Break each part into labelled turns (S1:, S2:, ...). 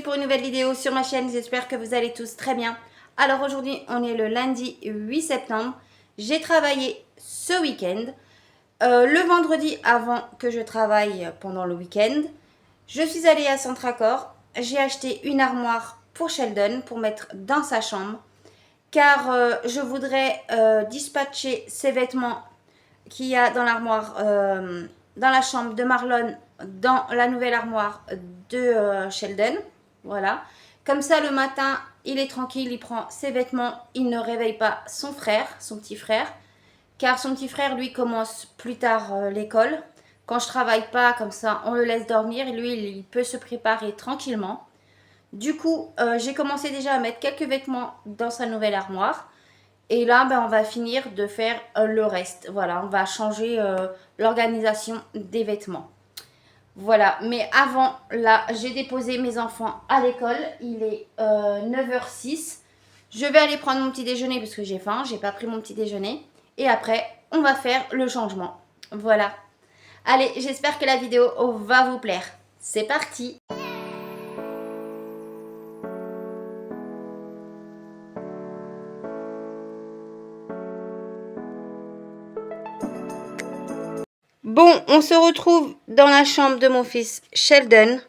S1: pour une nouvelle vidéo sur ma chaîne, j'espère que vous allez tous très bien. Alors aujourd'hui on est le lundi 8 septembre, j'ai travaillé ce week-end. Le vendredi avant que je travaille pendant le week-end, je suis allée à Centracor, j'ai acheté une armoire pour Sheldon pour mettre dans sa chambre. Car je voudrais dispatcher ses vêtements qu'il y a dans l'armoire, dans la chambre de Marlon, dans la nouvelle armoire de Sheldon. Voilà. Comme ça, le matin, il est tranquille, il prend ses vêtements, il ne réveille pas son frère, son petit frère. Car son petit frère, lui, commence plus tard l'école. Quand je travaille pas, comme ça, on le laisse dormir. Et lui, il peut se préparer tranquillement. Du coup, j'ai commencé déjà à mettre quelques vêtements dans sa nouvelle armoire. Et là, on va finir de faire le reste. Voilà, on va changer l'organisation des vêtements. Voilà, mais avant, là, j'ai déposé mes enfants à l'école. Il est 9h06. Je vais aller prendre mon petit déjeuner parce que j'ai faim. J'ai pas pris mon petit déjeuner. Et après, on va faire le changement. Voilà. Allez, j'espère que la vidéo va vous plaire. C'est parti! Bon, on se retrouve dans la chambre de mon fils Sheldon.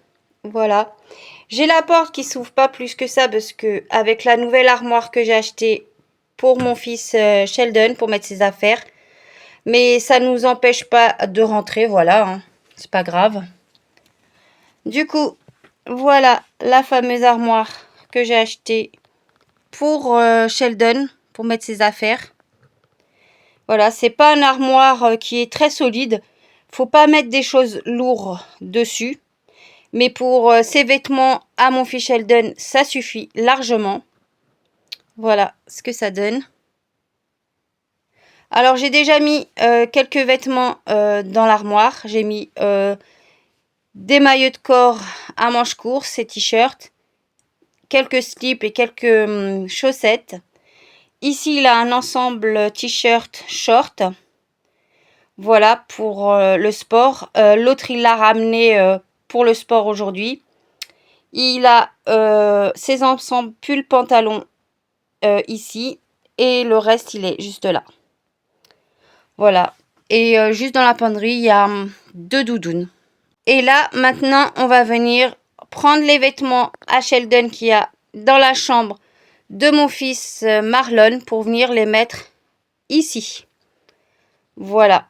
S1: Voilà. J'ai la porte qui s'ouvre pas plus que ça parce que avec la nouvelle armoire que j'ai achetée pour mon fils Sheldon pour mettre ses affaires. Mais ça ne nous empêche pas de rentrer, voilà. Hein. C'est pas grave. Du coup, voilà la fameuse armoire que j'ai achetée pour Sheldon pour mettre ses affaires. Voilà, c'est pas une armoire qui est très solide. Faut pas mettre des choses lourdes dessus. Mais pour ses vêtements à mon fils Sheldon, ça suffit largement. Voilà ce que ça donne. Alors, j'ai déjà mis quelques vêtements dans l'armoire. J'ai mis des maillots de corps à manches courtes, ces t-shirts. Quelques slips et quelques chaussettes. Ici, il a un ensemble t-shirt short. Voilà pour le sport. L'autre, il l'a ramené pour le sport aujourd'hui. Il a ses ensembles pull pantalon ici. Et le reste, il est juste là. Voilà. Et juste dans la penderie, il y a 2 doudounes. Et là, maintenant, on va venir prendre les vêtements à Sheldon qu'il y a dans la chambre de mon fils Marlon pour venir les mettre ici. Voilà.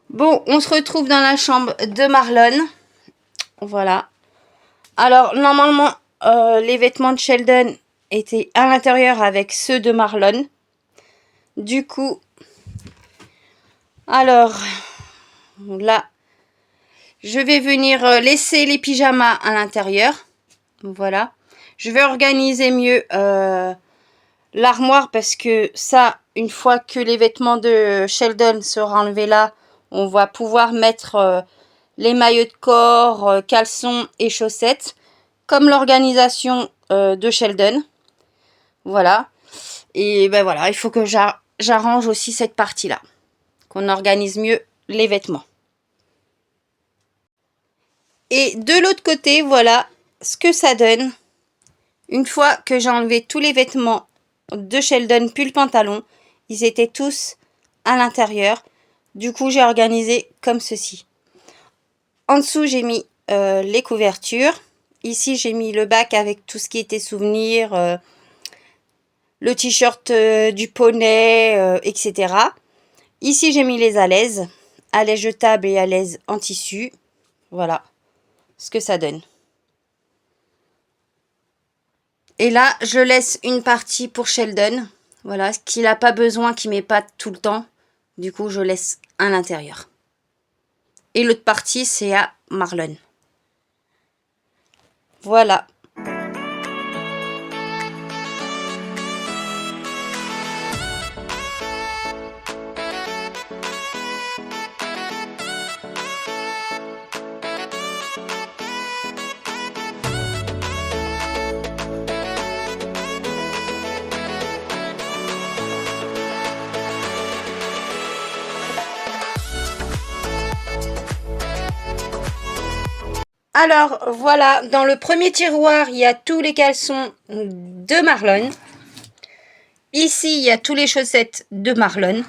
S1: Bon, on se retrouve dans la chambre de Marlon. Voilà. Alors, normalement, les vêtements de Sheldon étaient à l'intérieur avec ceux de Marlon. Du coup, alors, là, je vais venir laisser les pyjamas à l'intérieur. Voilà. Je vais organiser mieux l'armoire parce que ça, une fois que les vêtements de Sheldon seront enlevés là, on va pouvoir mettre les maillots de corps, caleçons et chaussettes, comme l'organisation de Sheldon. Voilà. Et ben voilà, il faut que j'arrange aussi cette partie-là, qu'on organise mieux les vêtements. Et de l'autre côté, voilà ce que ça donne. Une fois que j'ai enlevé tous les vêtements de Sheldon pull pantalon, ils étaient tous à l'intérieur. Du coup, j'ai organisé comme ceci. En dessous, j'ai mis les couvertures. Ici, j'ai mis le bac avec tout ce qui était souvenirs, le t-shirt du poney, etc. Ici, j'ai mis les alaises jetables et alaises en tissu. Voilà ce que ça donne. Et là, je laisse une partie pour Sheldon. Voilà, ce qu'il n'a pas besoin, qu'il ne met pas tout le temps. Du coup, je laisse à l'intérieur. Et l'autre partie, c'est à Marlon. Voilà. Alors voilà, dans le premier tiroir, il y a tous les caleçons de Marlon. Ici, il y a tous les chaussettes de Marlon.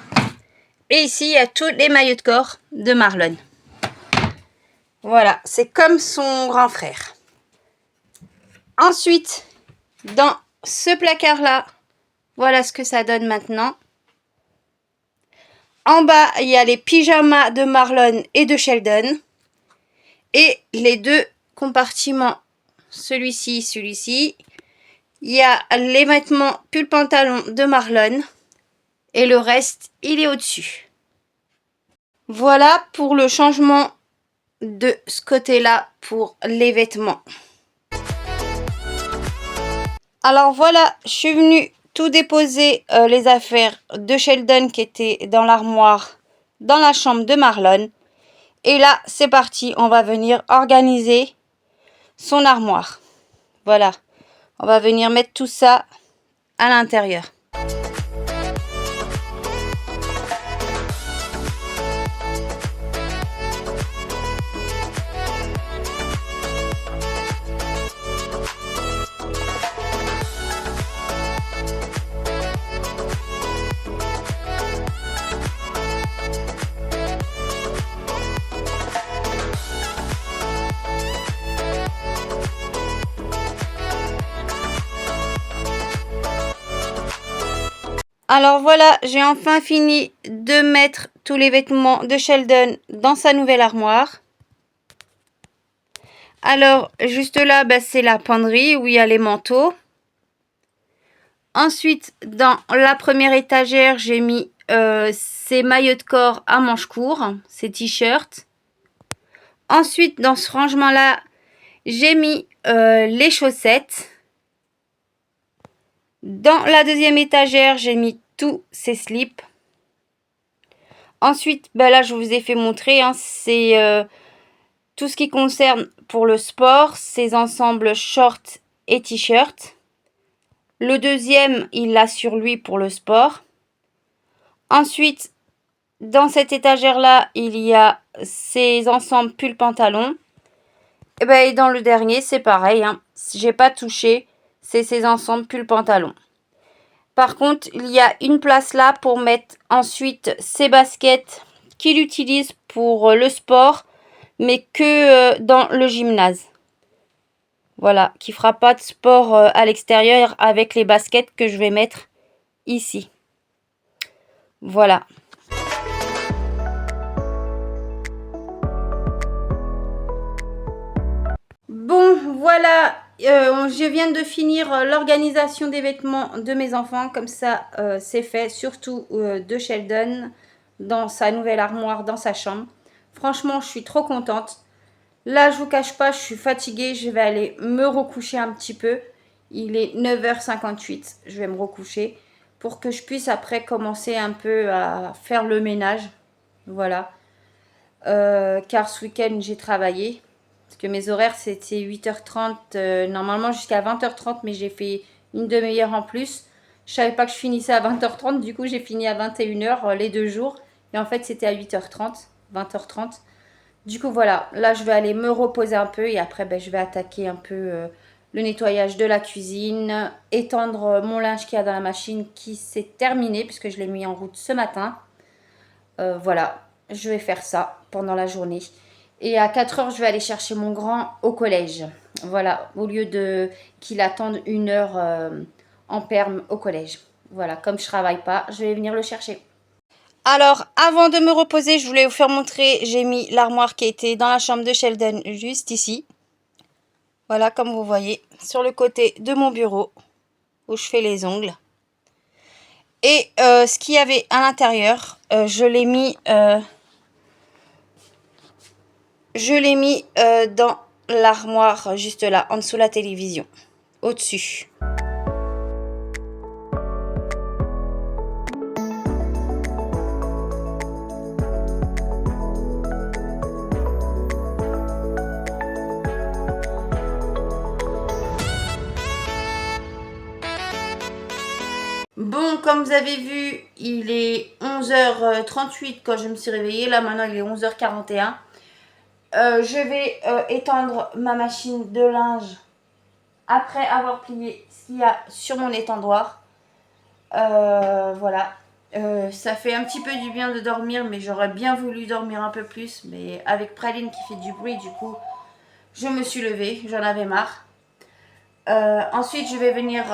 S1: Et ici, il y a tous les maillots de corps de Marlon. Voilà, c'est comme son grand frère. Ensuite, dans ce placard-là, voilà ce que ça donne maintenant. En bas, il y a les pyjamas de Marlon et de Sheldon. Et les deux compartiments, celui-ci, celui-ci. Il y a les vêtements pull pantalon de Marlon. Et le reste, il est au-dessus. Voilà pour le changement de ce côté-là pour les vêtements. Alors voilà, je suis venue tout déposer les affaires de Sheldon qui étaient dans l'armoire dans la chambre de Marlon. Et là, c'est parti, on va venir organiser son armoire. Voilà, on va venir mettre tout ça à l'intérieur. Alors voilà, j'ai enfin fini de mettre tous les vêtements de Sheldon dans sa nouvelle armoire. Alors, juste là, c'est la penderie où il y a les manteaux. Ensuite, dans la première étagère, j'ai mis ces maillots de corps à manches courtes, ces t-shirts. Ensuite, dans ce rangement-là, j'ai mis les chaussettes. Dans la deuxième étagère, j'ai mis tous ces slips. Ensuite, là, je vous ai fait montrer, c'est tout ce qui concerne pour le sport, ces ensembles shorts et t-shirts. Le deuxième, il l'a sur lui pour le sport. Ensuite, dans cette étagère-là, il y a ces ensembles pull pantalon. Et dans le dernier, c'est pareil. J'ai pas touché. C'est ces ensembles pull pantalon. Par contre, il y a une place là pour mettre ensuite ces baskets qu'il utilise pour le sport, mais que dans le gymnase. Voilà, qui fera pas de sport à l'extérieur avec les baskets que je vais mettre ici. Voilà. Bon, voilà, je viens de finir l'organisation des vêtements de mes enfants. Comme ça, c'est fait, surtout de Sheldon, dans sa nouvelle armoire, dans sa chambre. Franchement, je suis trop contente. Là, je vous cache pas, je suis fatiguée. Je vais aller me recoucher un petit peu. Il est 9h58. Je vais me recoucher pour que je puisse après commencer un peu à faire le ménage. Voilà. Car ce week-end, j'ai travaillé. Parce que mes horaires, c'était 8h30, normalement jusqu'à 20h30, mais j'ai fait une demi-heure en plus. Je savais pas que je finissais à 20h30, du coup j'ai fini à 21h les 2 jours. Et en fait, c'était à 8h30, 20h30. Du coup, voilà, là, je vais aller me reposer un peu et après, je vais attaquer un peu le nettoyage de la cuisine, étendre mon linge qu'il y a dans la machine qui s'est terminé puisque je l'ai mis en route ce matin. Voilà, je vais faire ça pendant la journée. Et à 4h, je vais aller chercher mon grand au collège. Voilà, au lieu de qu'il attende 1 heure en perme au collège. Voilà, comme je travaille pas, je vais venir le chercher. Alors, avant de me reposer, je voulais vous faire montrer, j'ai mis l'armoire qui était dans la chambre de Sheldon juste ici. Voilà, comme vous voyez, sur le côté de mon bureau, où je fais les ongles. Et ce qu'il y avait à l'intérieur, je l'ai mis dans l'armoire juste là, en dessous de la télévision, au-dessus. Bon, comme vous avez vu, il est 11h38 quand je me suis réveillée. Là, maintenant, il est 11h41. Je vais étendre ma machine de linge après avoir plié ce qu'il y a sur mon étendoir. Voilà. Ça fait un petit peu du bien de dormir, mais j'aurais bien voulu dormir un peu plus. Mais avec Praline qui fait du bruit, du coup, je me suis levée. J'en avais marre. Ensuite, je vais venir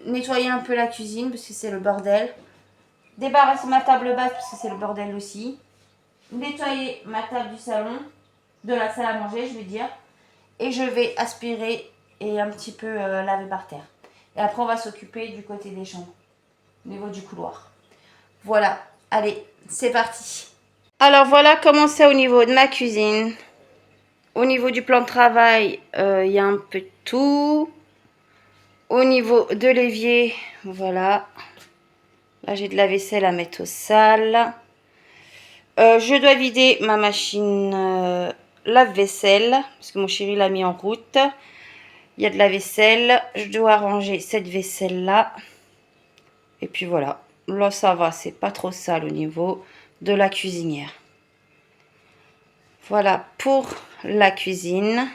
S1: nettoyer un peu la cuisine parce que c'est le bordel. Débarrasser ma table basse parce que c'est le bordel aussi. Nettoyer ma table du salon, de la salle à manger, je veux dire. Et je vais aspirer et un petit peu laver par terre. Et après, on va s'occuper du côté des chambres, au niveau du couloir. Voilà, allez, c'est parti. Alors voilà comment c'est au niveau de ma cuisine. Au niveau du plan de travail, il y a un peu de tout. Au niveau de l'évier, voilà. Là, j'ai de la vaisselle à mettre au sale. Je dois vider ma machine lave-vaisselle, parce que mon chéri l'a mis en route. Il y a de la vaisselle. Je dois ranger cette vaisselle-là. Et puis voilà. Là, ça va, c'est pas trop sale au niveau de la cuisinière. Voilà pour la cuisine.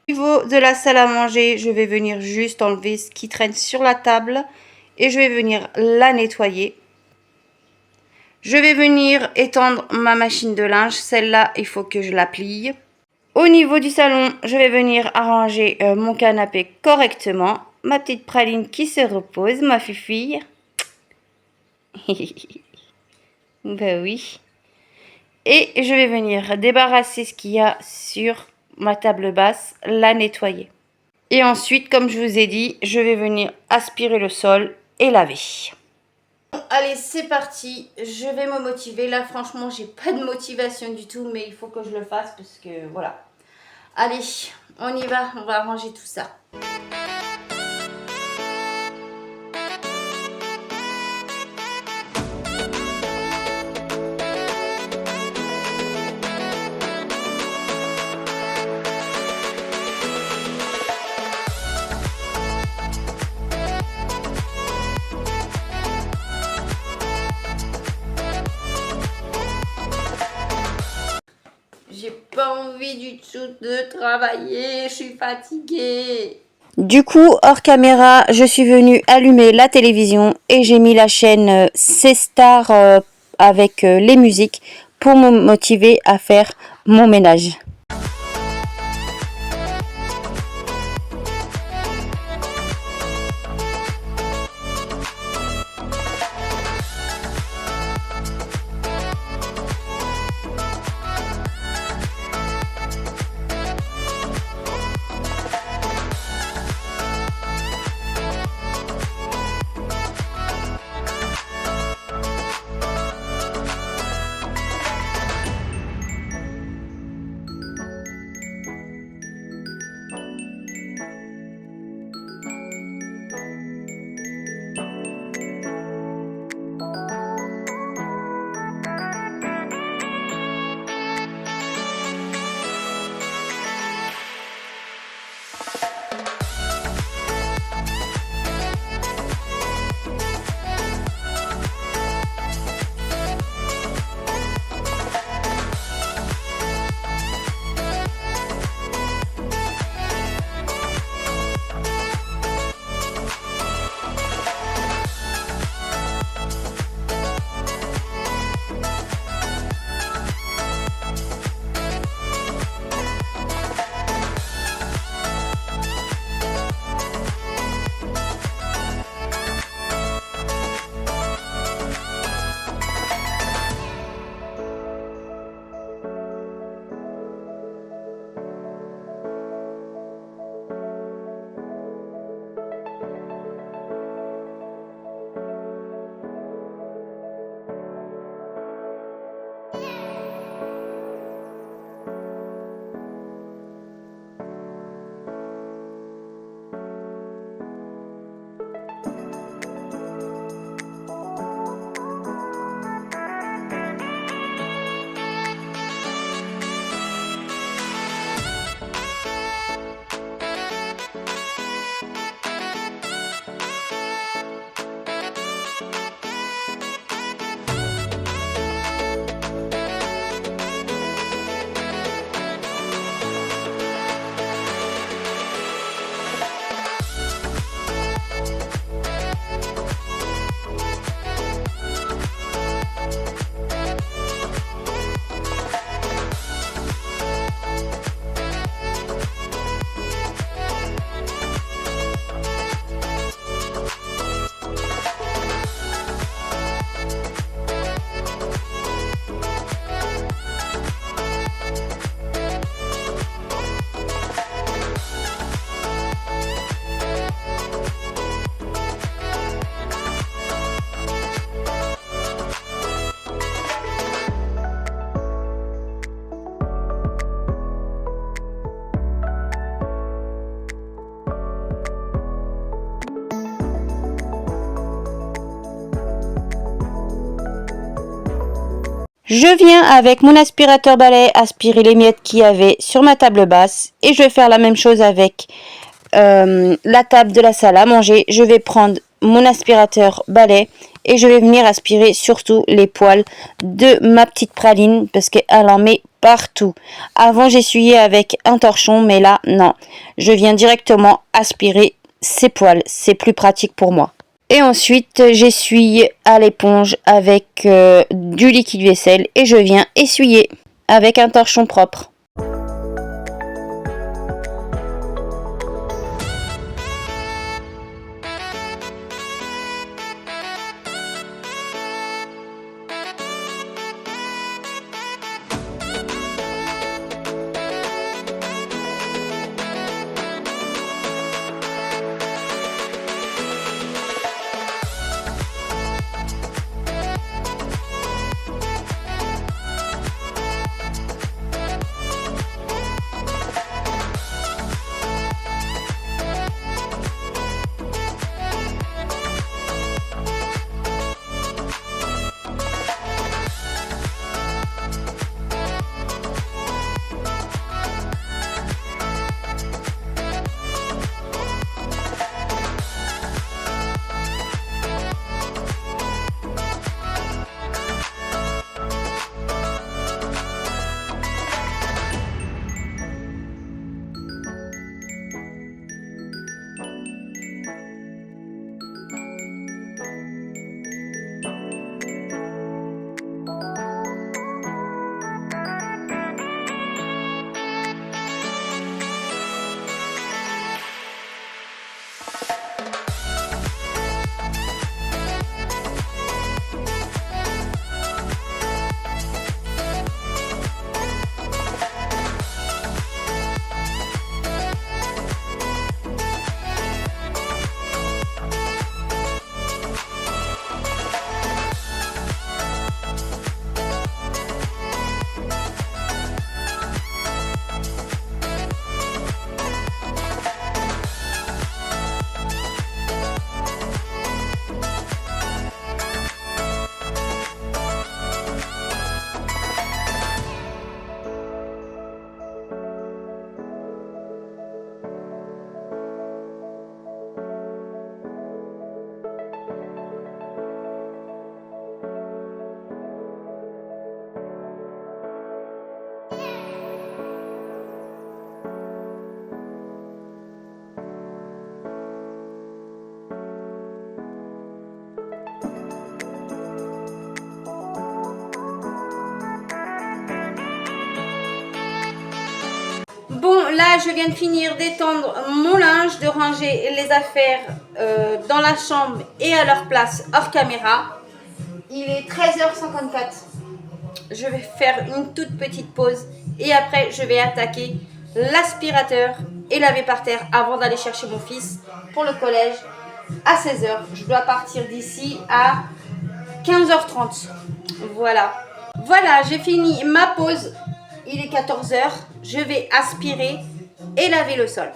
S1: Au niveau de la salle à manger, je vais venir juste enlever ce qui traîne sur la table. Et je vais venir la nettoyer. Je vais venir étendre ma machine de linge. Celle-là, il faut que je la plie. Au niveau du salon, je vais venir arranger mon canapé correctement. Ma petite praline qui se repose, ma fifille. Ben oui. Et je vais venir débarrasser ce qu'il y a sur ma table basse, la nettoyer. Et ensuite, comme je vous ai dit, je vais venir aspirer le sol et laver. Bon, allez, c'est parti. Je vais me motiver. Là, franchement, j'ai pas de motivation du tout, mais il faut que je le fasse parce que voilà. Allez, on y va. On va ranger tout ça. J'ai pas envie du tout de travailler, je suis fatiguée. Du coup, hors caméra, je suis venue allumer la télévision et j'ai mis la chaîne C-Star avec les musiques pour me motiver à faire mon ménage. Je viens avec mon aspirateur balai aspirer les miettes qu'il y avait sur ma table basse et je vais faire la même chose avec la table de la salle à manger. Je vais prendre mon aspirateur balai et je vais venir aspirer surtout les poils de ma petite praline parce qu'elle en met partout. Avant j'essuyais avec un torchon mais là non, je viens directement aspirer ses poils, c'est plus pratique pour moi. Et ensuite, j'essuie à l'éponge avec du liquide vaisselle et je viens essuyer avec un torchon propre. Bon, là, je viens de finir d'étendre mon linge, de ranger les affaires dans la chambre et à leur place hors caméra. Il est 13h54. Je vais faire une toute petite pause et après, je vais attaquer l'aspirateur et laver par terre avant d'aller chercher mon fils pour le collège à 16h. Je dois partir d'ici à 15h30. Voilà. Voilà, j'ai fini ma pause. Il est 14h. Je vais aspirer et laver le sol.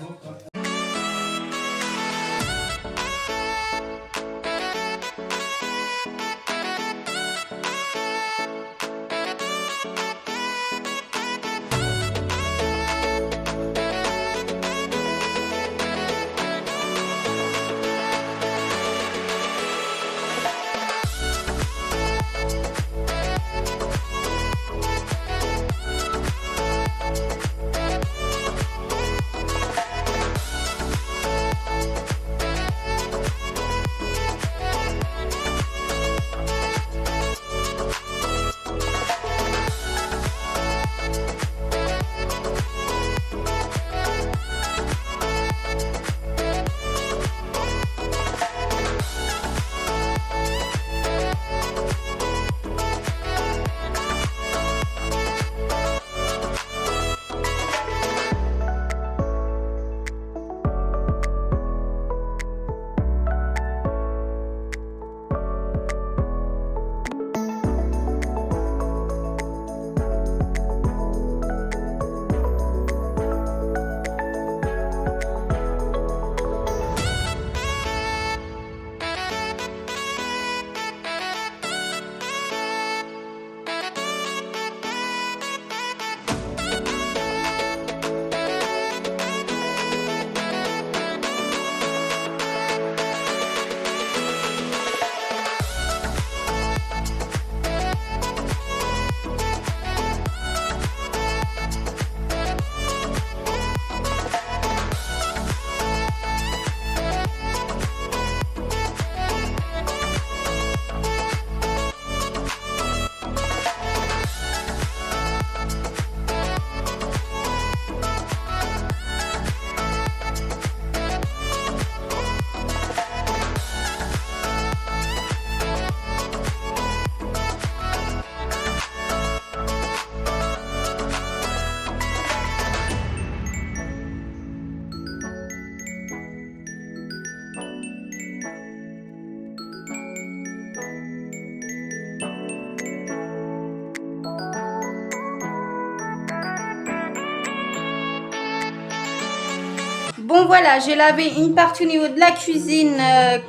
S1: Bon voilà, j'ai lavé une partie au niveau de la cuisine,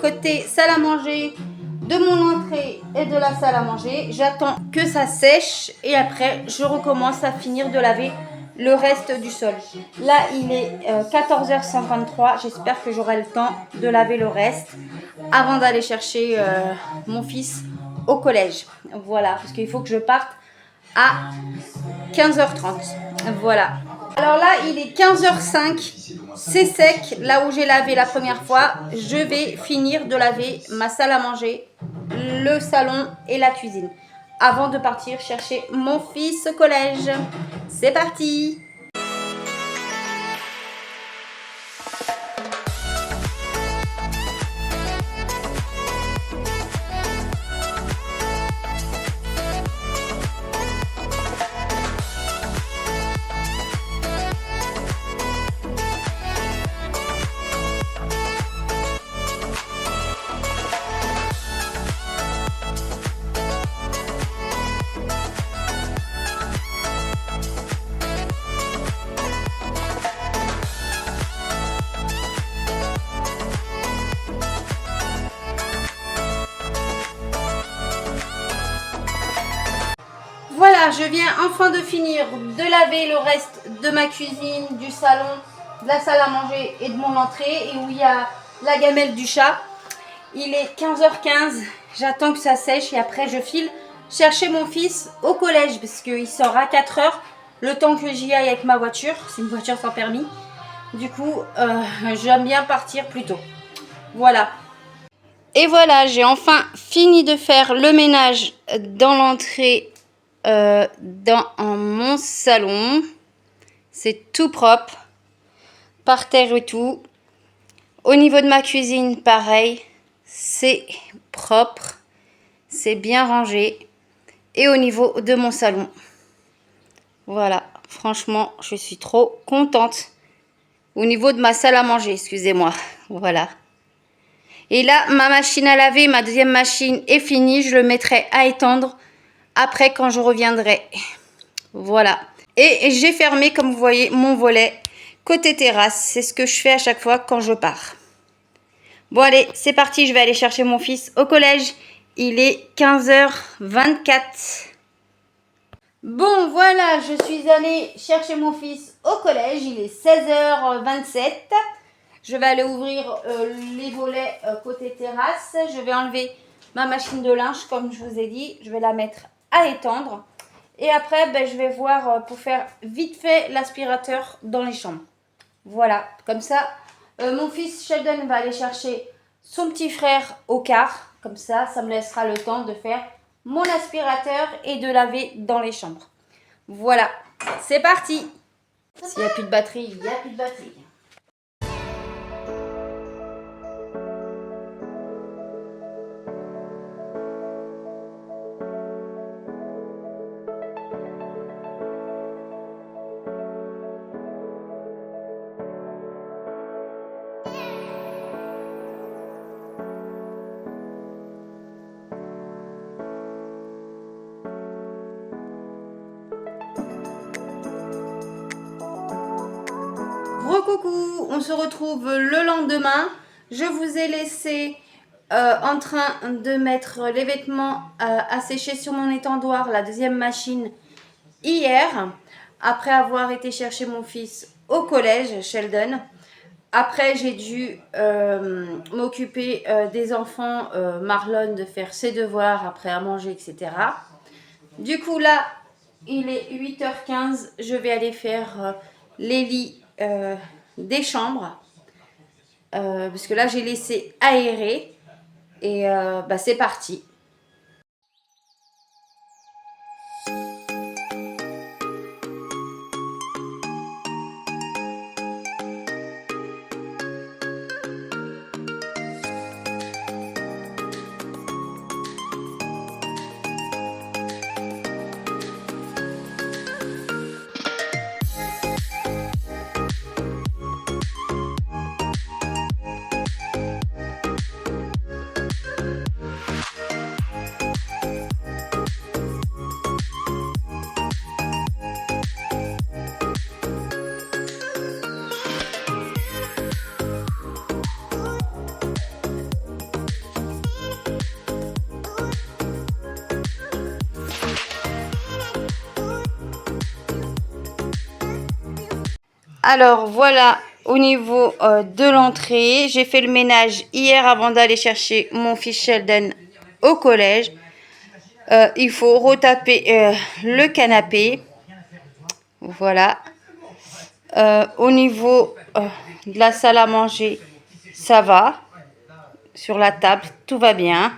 S1: côté salle à manger, de mon entrée et de la salle à manger. J'attends que ça sèche et après je recommence à finir de laver le reste du sol. Là il est 14h53, j'espère que j'aurai le temps de laver le reste avant d'aller chercher mon fils au collège. Voilà, parce qu'il faut que je parte à 15h30. Voilà. Alors là, il est 15h05. C'est sec. Là où j'ai lavé la première fois, je vais finir de laver ma salle à manger, le salon et la cuisine avant de partir chercher mon fils au collège. C'est parti! Voilà, je viens enfin de finir de laver le reste de ma cuisine, du salon, de la salle à manger et de mon entrée, et où il y a la gamelle du chat. Il est 15h15, j'attends que ça sèche et après je file chercher mon fils au collège parce qu'il sort à 4h, le temps que j'y aille avec ma voiture. C'est une voiture sans permis. Du coup, j'aime bien partir plus tôt. Voilà. Et voilà, j'ai enfin fini de faire le ménage dans l'entrée, dans mon salon. C'est tout propre, par terre et tout. Au niveau de ma cuisine, pareil, c'est propre, c'est bien rangé. Et au niveau de mon salon, voilà, franchement, je suis trop contente. Au niveau de ma salle à manger, excusez-moi, voilà. Et là, ma machine à laver, ma deuxième machine est finie. Je le mettrai à étendre après quand je reviendrai. Voilà. Et j'ai fermé, comme vous voyez, mon volet côté terrasse. C'est ce que je fais à chaque fois quand je pars. Bon, allez, c'est parti. Je vais aller chercher mon fils au collège. Il est 15h24. Bon, voilà, je suis allée chercher mon fils au collège. Il est 16h27. Je vais aller ouvrir les volets côté terrasse. Je vais enlever ma machine de linge, comme je vous ai dit. Je vais la mettre à étendre. Et après, ben, je vais voir pour faire vite fait l'aspirateur dans les chambres. Voilà, comme ça, mon fils Sheldon va aller chercher son petit frère au car. Comme ça me laissera le temps de faire mon aspirateur et de laver dans les chambres. Voilà, c'est parti. S'il n'y a plus de batterie, il n'y a plus de batterie. Coucou, on se retrouve le lendemain. Je vous ai laissé en train de mettre les vêtements à sécher sur mon étendoir, la deuxième machine, hier, après avoir été chercher mon fils au collège, Sheldon. Après, j'ai dû m'occuper des enfants, Marlon, de faire ses devoirs après à manger, etc. Du coup, là, il est 8h15. Je vais aller faire les lits des chambres parce que là j'ai laissé aérer et bah, c'est parti. Alors voilà, au niveau de l'entrée, j'ai fait le ménage hier avant d'aller chercher mon fils Sheldon au collège. Il faut retaper le canapé. Voilà. Au niveau de la salle à manger, ça va. Sur la table, tout va bien.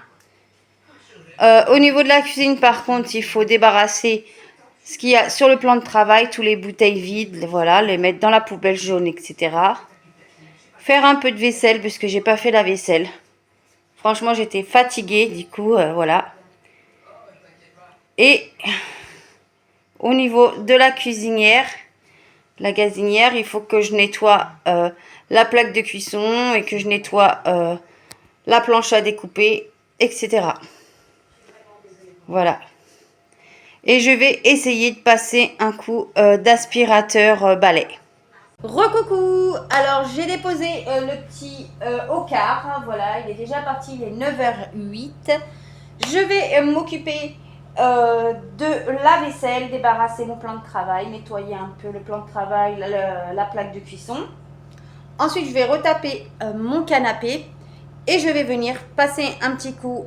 S1: Au niveau de la cuisine, par contre, il faut débarrasser ce qu'il y a sur le plan de travail, tous les bouteilles vides, voilà, les mettre dans la poubelle jaune, etc. Faire un peu de vaisselle, puisque j'ai pas fait la vaisselle. Franchement, j'étais fatiguée, du coup, voilà. Et au niveau de la cuisinière, la gazinière, il faut que je nettoie la plaque de cuisson et que je nettoie la planche à découper, etc. Voilà. Et je vais essayer de passer un coup d'aspirateur balai. Recoucou. Alors j'ai déposé le petit au car, hein, voilà, il est déjà parti, il est 9h08. Je vais m'occuper de la vaisselle, débarrasser mon plan de travail, nettoyer un peu le plan de travail, la plaque de cuisson. Ensuite je vais retaper mon canapé et je vais venir passer un petit coup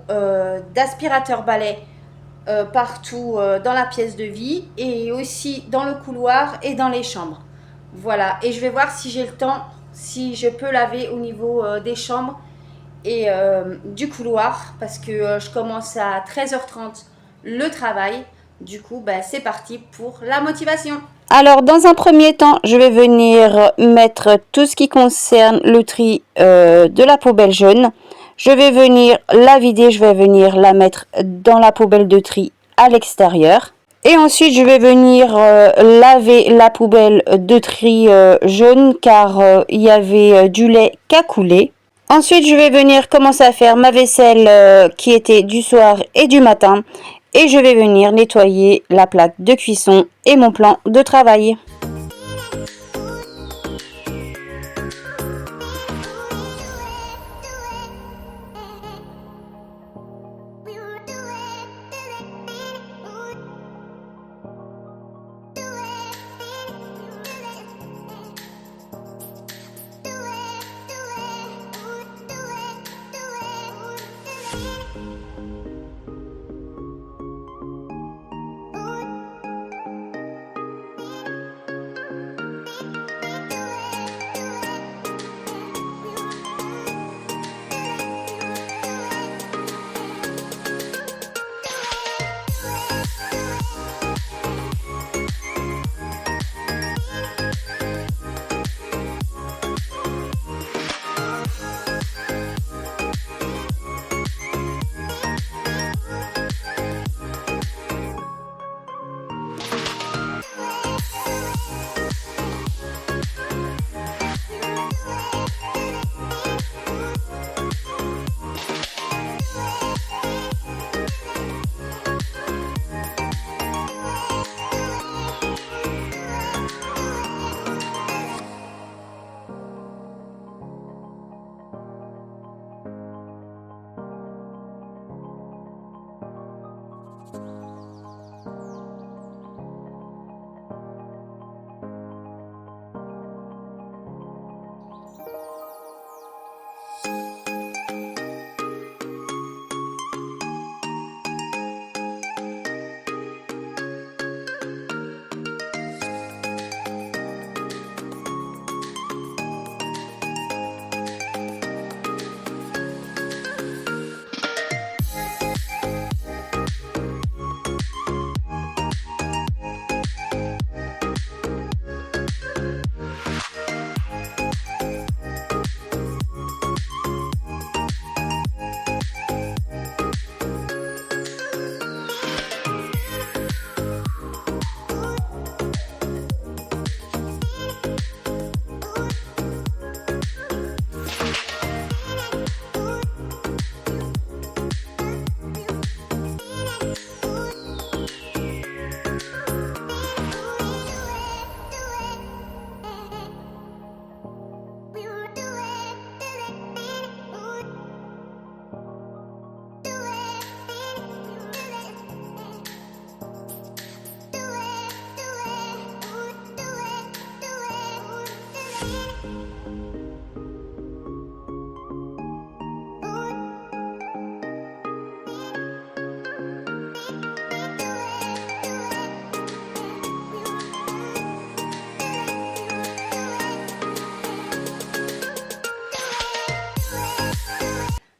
S1: d'aspirateur balai partout dans la pièce de vie et aussi dans le couloir et dans les chambres. Voilà, et je vais voir si j'ai le temps, si je peux laver au niveau des chambres et du couloir parce que je commence à 13h30 le travail. Du coup, bah, c'est parti pour la motivation. Alors, dans un premier temps, je vais venir mettre tout ce qui concerne le tri de la poubelle jaune. Je vais venir la vider, je vais venir la mettre dans la poubelle de tri à l'extérieur. Et ensuite, je vais venir laver la poubelle de tri jaune car il y avait du lait qui a coulé. Ensuite, je vais venir commencer à faire ma vaisselle qui était du soir et du matin. Et je vais venir nettoyer la plaque de cuisson et mon plan de travail.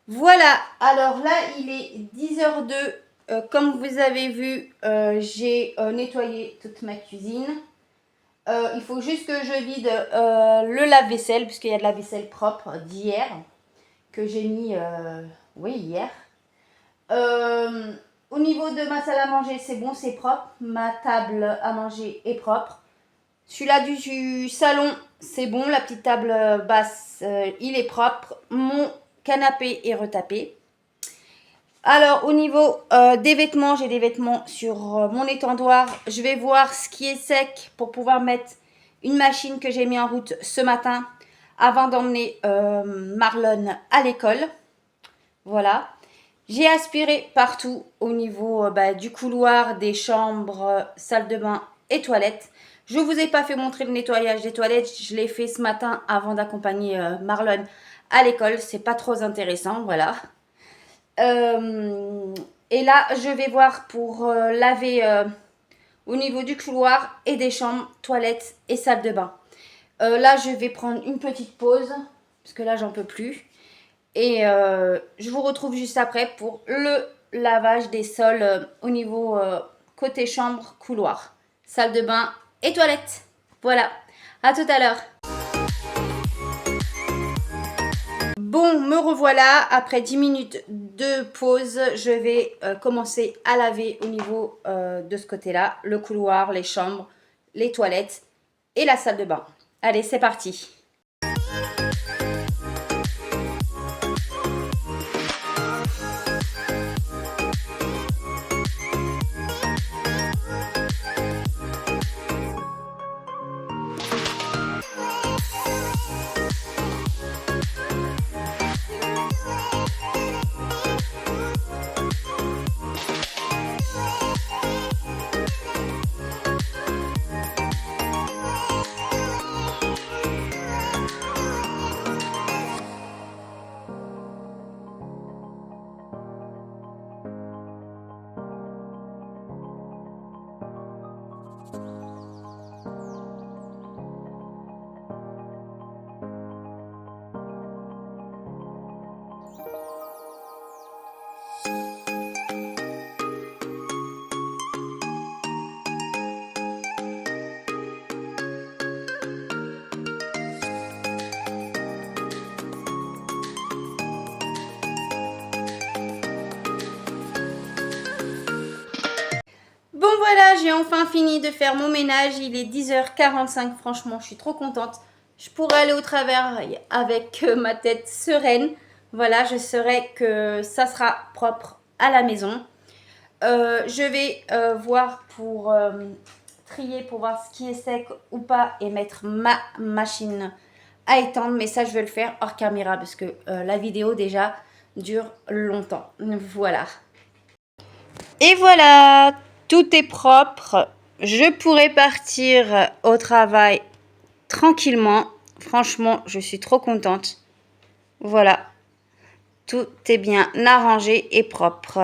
S1: Voilà, alors là il est 10h02. Comme vous avez vu, j'ai nettoyé toute ma cuisine. Il faut juste que je vide le lave-vaisselle, puisqu'il y a de la vaisselle propre d'hier, que j'ai mis, oui, hier. Au niveau de ma salle à manger, c'est bon, c'est propre. Ma table à manger est propre. Celui-là du salon, c'est bon. La petite table basse, il est propre. Mon canapé est retapé. Alors, au niveau des vêtements, j'ai des vêtements sur mon étendoir. Je vais voir ce qui est sec pour pouvoir mettre une machine que j'ai mis en route ce matin avant d'emmener Marlon à l'école. Voilà. J'ai aspiré partout au niveau du couloir, des chambres, salle de bain et toilettes. Je ne vous ai pas fait montrer le nettoyage des toilettes. Je l'ai fait ce matin avant d'accompagner Marlon à l'école. C'est pas trop intéressant, voilà. Et là, je vais voir pour laver au niveau du couloir et des chambres, toilettes et salle de bain. Là, je vais prendre une petite pause parce que là, j'en peux plus. Et je vous retrouve juste après pour le lavage des sols au niveau côté chambre, couloir, salle de bain et toilettes. Voilà, à tout à l'heure. Bon, me revoilà. Après 10 minutes de pause, je vais commencer à laver au niveau de ce côté-là, le couloir, les chambres, les toilettes et la salle de bain. Allez, c'est parti. Bon voilà, j'ai enfin fini de faire mon ménage. Il est 10h45, franchement, je suis trop contente. Je pourrais aller au travail avec ma tête sereine. Voilà, je saurai que ça sera propre à la maison. Je vais voir pour trier, pour voir ce qui est sec ou pas et mettre ma machine à étendre. Mais ça, je vais le faire hors caméra parce que la vidéo déjà dure longtemps. Voilà. Et voilà, tout est propre. Je pourrais partir au travail tranquillement. Franchement, je suis trop contente. Voilà, tout est bien arrangé et propre.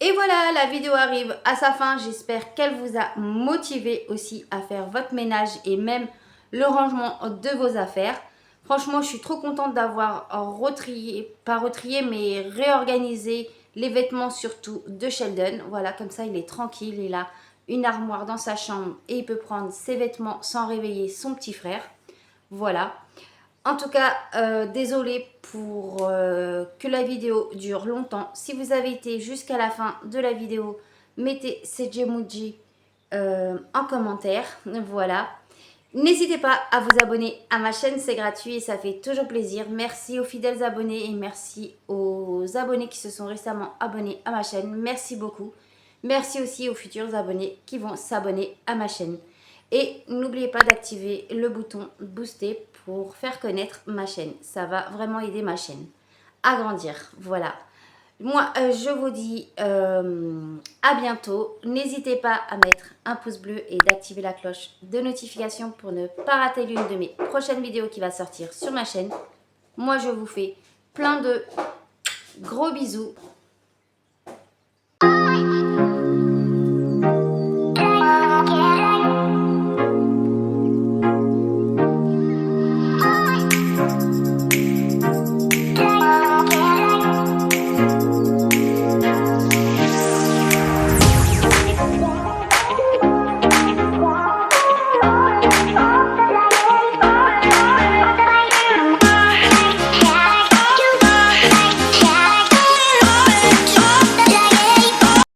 S1: Et voilà, la vidéo arrive à sa fin. J'espère qu'elle vous a motivé aussi à faire votre ménage et même le rangement de vos affaires. Franchement, je suis trop contente d'avoir retrié, pas retrié, mais réorganisé les vêtements surtout de Sheldon. Voilà, comme ça, il est tranquille. Il a une armoire dans sa chambre et il peut prendre ses vêtements sans réveiller son petit frère. Voilà. En tout cas, désolée pour que la vidéo dure longtemps. Si vous avez été jusqu'à la fin de la vidéo, mettez ces Jemoji en commentaire. Voilà. N'hésitez pas à vous abonner à ma chaîne, c'est gratuit et ça fait toujours plaisir. Merci aux fidèles abonnés et merci aux abonnés qui se sont récemment abonnés à ma chaîne. Merci beaucoup. Merci aussi aux futurs abonnés qui vont s'abonner à ma chaîne. Et n'oubliez pas d'activer le bouton booster pour faire connaître ma chaîne. Ça va vraiment aider ma chaîne à grandir. Voilà. Moi, je vous dis à bientôt. N'hésitez pas à mettre un pouce bleu et d'activer la cloche de notification pour ne pas rater l'une de mes prochaines vidéos qui va sortir sur ma chaîne. Moi, je vous fais plein de gros bisous